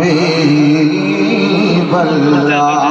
हबीब अल्लाह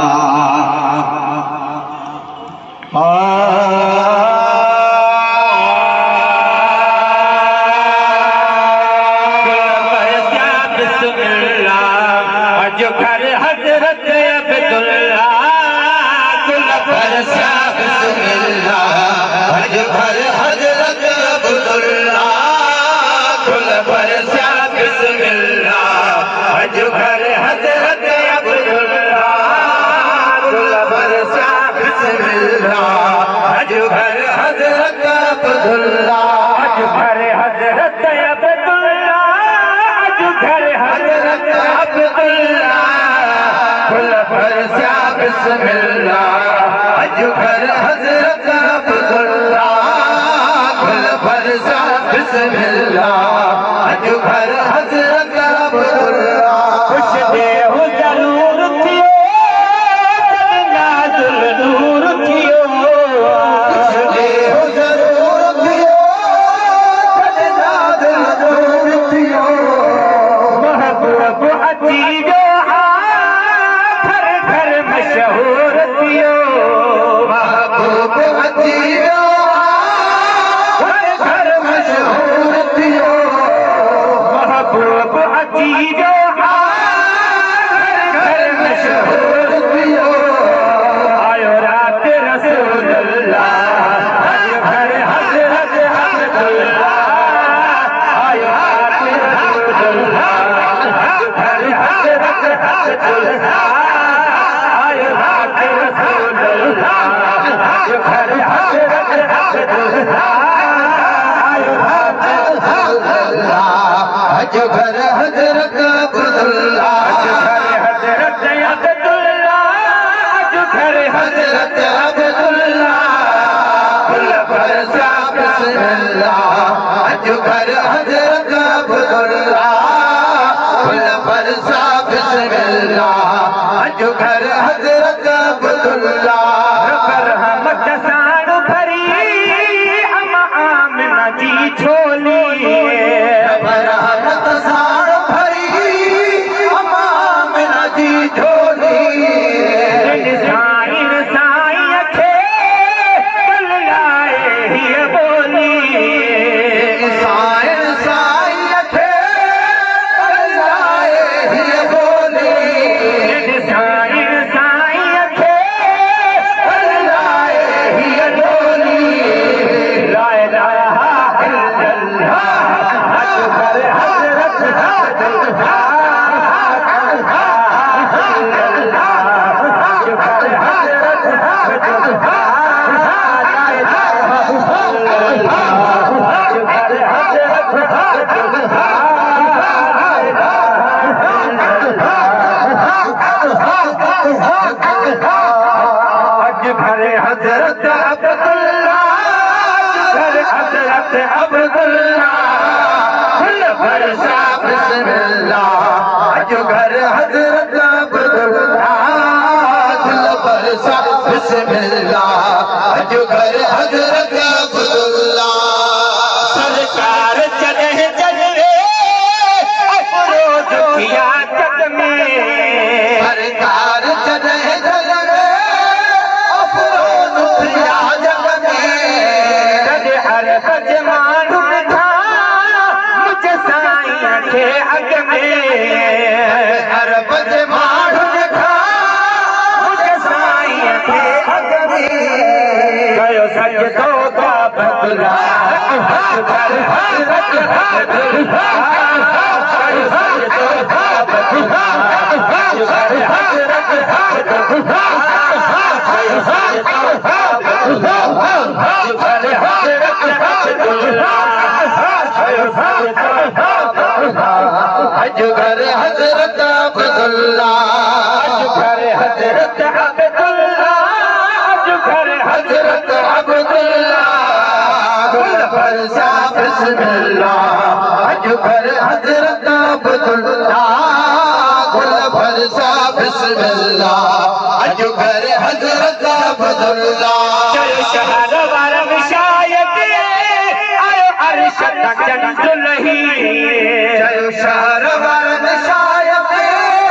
शहर वार शायद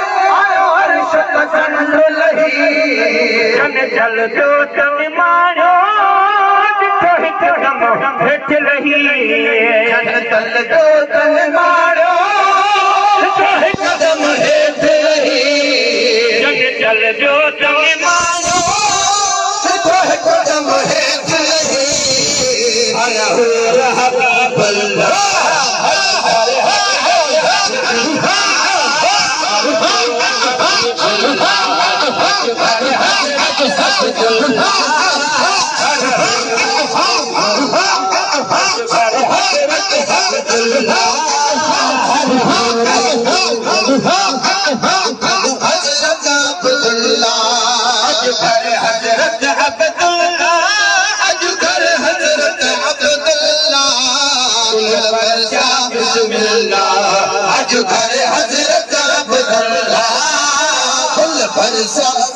जन जल जो तन मारो ॾिठो हिकु दम हेठि लही जन जल जो तन मारो ॾिठो हिकु दम हेठि लही जन जल जो तन मारो ॾिठो हिकु दम हेठि लही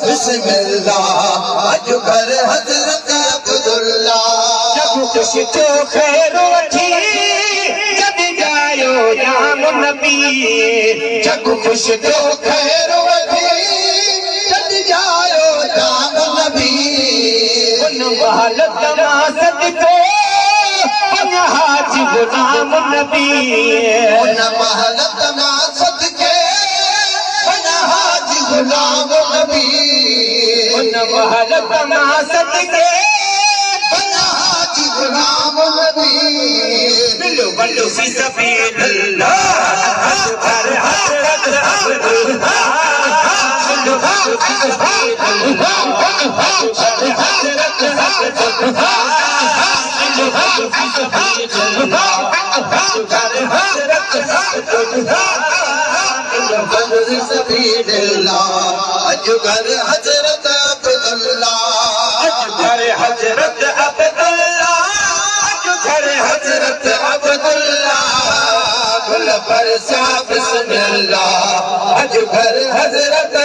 बिस्मिल्लाह अज घर हजरत अब्दुल्ला जब खुश जो खैर वठी जब जायो जाम नबी जब खुश जो खैर वठी जब जायो जाम नबी उन हालत मां सदको हाज गुलाम नबी उन हालत मां सदके गुलाम नबी उन हालत मां सदके गुलाम नबी बिलो बल्लो फी सबीलिल्लाह हर हजरत अब्दुल्लाह बिलो बल्लो फी सबीलिल्लाह हर हजरत अब्दुल्लाह बिलो बल्लो फी सबीलिल्लाह हर हजरत अब्दुल्लाह अजगर हजरत अब्दुल्ला अजगर हजरत अब्दुल्ला अजगर हजरत अब्दुल्ला गुल पर सा बिस्मिल्लाह अजगर हजरत